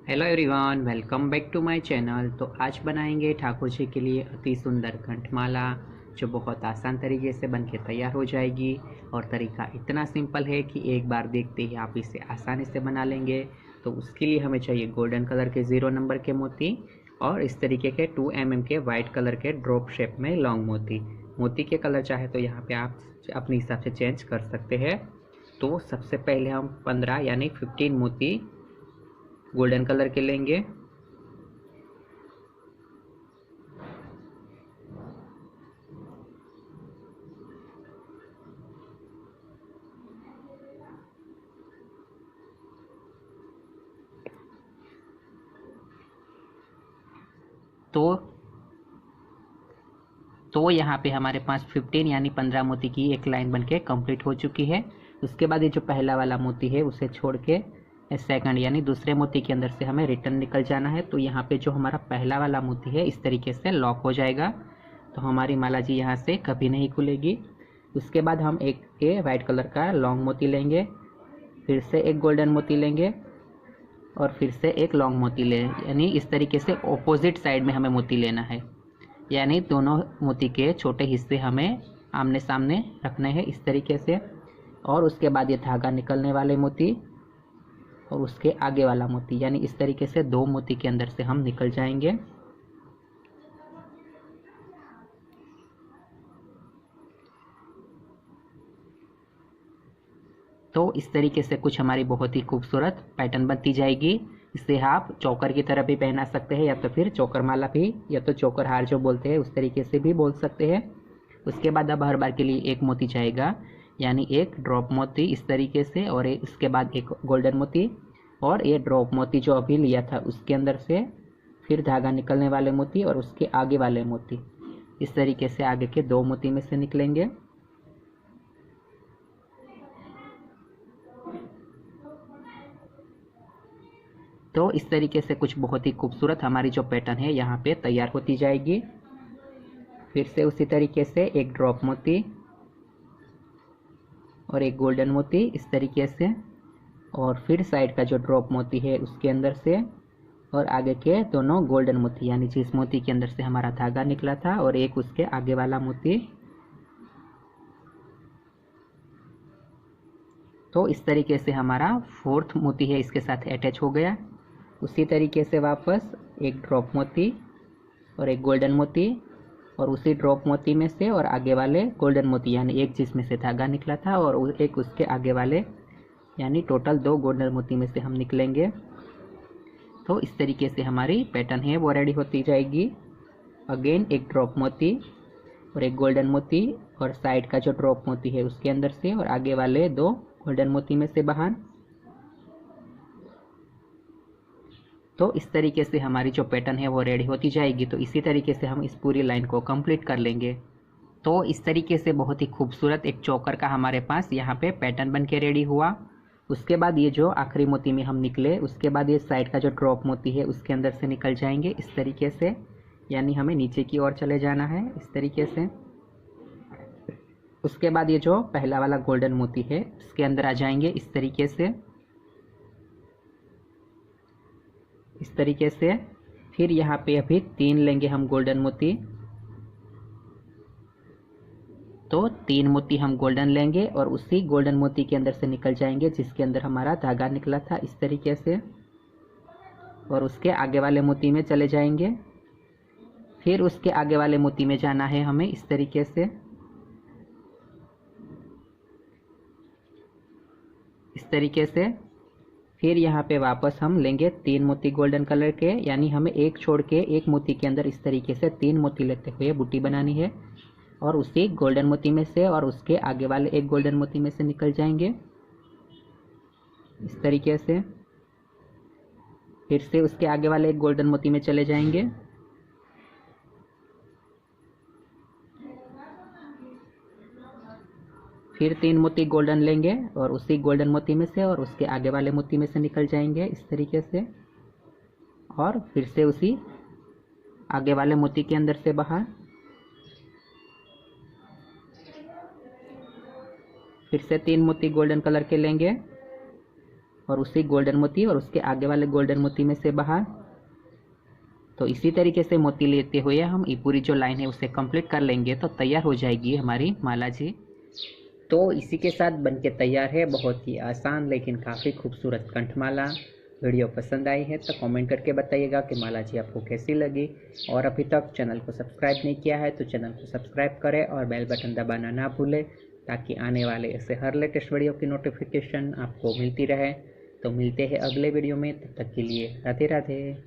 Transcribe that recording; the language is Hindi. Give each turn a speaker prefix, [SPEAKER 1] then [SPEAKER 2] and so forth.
[SPEAKER 1] Hello everyone, welcome back to my channel. तो आज बनाएंगे ठाकुर जी के लिए अति सुंदर कंठमाला, जो बहुत आसान तरीके से बनके तैयार हो जाएगी। और तरीका इतना सिंपल है कि एक बार देखते ही आप इसे आसानी से बना लेंगे। तो उसके लिए हमें चाहिए गोल्डन कलर के 0 नंबर के मोती और इस तरीके के 2 mm के वाइट कलर के ड्रॉप शेप में लॉन्ग मोती। मोती के कलर चाहे तो यहाँ पे आप अपने हिसाब से चेंज कर सकते हैं। तो सबसे पहले हम 15 यानी 15 मोती गोल्डन कलर के लेंगे। तो यहाँ पे हमारे पास 15 यानी 15 मोती की एक लाइन बनके कंप्लीट हो चुकी है। उसके बाद ये जो पहला वाला मोती है उसे छोड़ के सेकंड यानी दूसरे मोती के अंदर से हमें रिटर्न निकल जाना है। तो यहाँ पे जो हमारा पहला वाला मोती है इस तरीके से लॉक हो जाएगा, तो हमारी माला जी यहाँ से कभी नहीं खुलेगी। उसके बाद हम एक वाइट कलर का लॉन्ग मोती लेंगे, फिर से एक गोल्डन मोती लेंगे और फिर से एक लॉन्ग मोती ले, यानी इस तरीके से ऑपोजिट साइड में हमें मोती लेना है। यानी दोनों मोती के छोटे हिस्से हमें आमने सामने रखने हैं इस तरीके से। और उसके बाद ये धागा निकलने वाले मोती और उसके आगे वाला मोती, यानी इस तरीके से 2 मोती के अंदर से हम निकल जाएंगे। तो इस तरीके से कुछ हमारी बहुत ही खूबसूरत पैटर्न बनती जाएगी। इसे आप चोकर की तरह भी पहना सकते हैं, या तो फिर चोकर माला भी, या तो चोकर हार जो बोलते हैं उस तरीके से भी बोल सकते हैं। उसके बाद अब हर बार के लिए एक मोती जाएगा, यानी एक ड्रॉप मोती इस तरीके से, और इसके बाद एक गोल्डन मोती, और ये ड्रॉप मोती जो अभी लिया था उसके अंदर से फिर धागा निकलने वाले मोती और उसके आगे वाले मोती, इस तरीके से आगे के 2 मोती में से निकलेंगे। तो इस तरीके से कुछ बहुत ही खूबसूरत हमारी जो पैटर्न है यहाँ पे तैयार होती जाएगी। फिर से उसी तरीके से एक ड्रॉप मोती और एक गोल्डन मोती इस तरीके से, और फिर साइड का जो ड्रॉप मोती है उसके अंदर से, और आगे के दोनों गोल्डन मोती, यानी जिस मोती के अंदर से हमारा धागा निकला था और एक उसके आगे वाला मोती। तो इस तरीके से हमारा 4th मोती है इसके साथ अटैच हो गया। उसी तरीके से वापस एक ड्रॉप मोती और एक गोल्डन मोती, और उसी ड्रॉप मोती में से और आगे वाले गोल्डन मोती, यानी एक जिसमें से धागा निकला था और एक उसके आगे वाले, यानी टोटल 2 गोल्डन मोती में से हम निकलेंगे। तो इस तरीके से हमारी पैटर्न है वो रेडी होती जाएगी। अगेन एक ड्रॉप मोती और एक गोल्डन मोती, और साइड का जो ड्रॉप मोती है उसके अंदर से और आगे वाले 2 गोल्डन मोती में से बाहर। तो इस तरीके से हमारी जो पैटर्न है वो रेडी होती जाएगी। तो इसी तरीके से हम इस पूरी लाइन को कंप्लीट कर लेंगे। तो इस तरीके से बहुत ही खूबसूरत एक चोकर का हमारे पास यहाँ पे पैटर्न बन के रेडी हुआ। उसके बाद ये जो आखिरी मोती में हम निकले, उसके बाद ये साइड का जो ड्रॉप मोती है उसके अंदर से निकल जाएंगे इस तरीके से, यानी हमें नीचे की ओर चले जाना है इस तरीके से। उसके बाद ये जो पहला वाला गोल्डन मोती है इसके अंदर आ जाएंगे इस तरीके से, इस तरीके से। फिर यहाँ पे अभी 3 लेंगे हम गोल्डन मोती। तो 3 मोती हम गोल्डन लेंगे और उसी गोल्डन मोती के अंदर से निकल जाएंगे जिसके अंदर हमारा धागा निकला था इस तरीके से, और उसके आगे वाले मोती में चले जाएंगे। फिर उसके आगे वाले मोती में जाना है हमें इस तरीके से, इस तरीके से। फिर यहाँ पे वापस हम लेंगे 3 मोती गोल्डन कलर के, यानी हमें एक छोड़ के एक मोती के अंदर इस तरीके से 3 मोती लेते हुए बूटी बनानी है, और उसी गोल्डन मोती में से और उसके आगे वाले एक गोल्डन मोती में से निकल जाएंगे इस तरीके से। फिर से उसके आगे वाले एक गोल्डन मोती में चले जाएंगे। फिर 3 मोती गोल्डन लेंगे और उसी गोल्डन मोती में से और उसके आगे वाले मोती में से निकल जाएंगे इस तरीके से, और फिर से उसी आगे वाले मोती के अंदर से बाहर। फिर से 3 मोती गोल्डन कलर के लेंगे और उसी गोल्डन मोती और उसके आगे वाले गोल्डन मोती में से बाहर। तो इसी तरीके से मोती लेते हुए हम ये पूरी जो लाइन है उसे कंप्लीट कर लेंगे तो तैयार हो जाएगी हमारी माला जी। तो इसी के साथ बनके तैयार है बहुत ही आसान लेकिन काफ़ी खूबसूरत कंठमाला। वीडियो पसंद आई है तो कमेंट करके बताइएगा कि माला जी आपको कैसी लगी। और अभी तक चैनल को सब्सक्राइब नहीं किया है तो चैनल को सब्सक्राइब करें और बेल बटन दबाना ना भूलें, ताकि आने वाले ऐसे हर लेटेस्ट वीडियो की नोटिफिकेशन आपको मिलती रहे। तो मिलते हैं अगले वीडियो में, तब तक के लिए राधे राधे।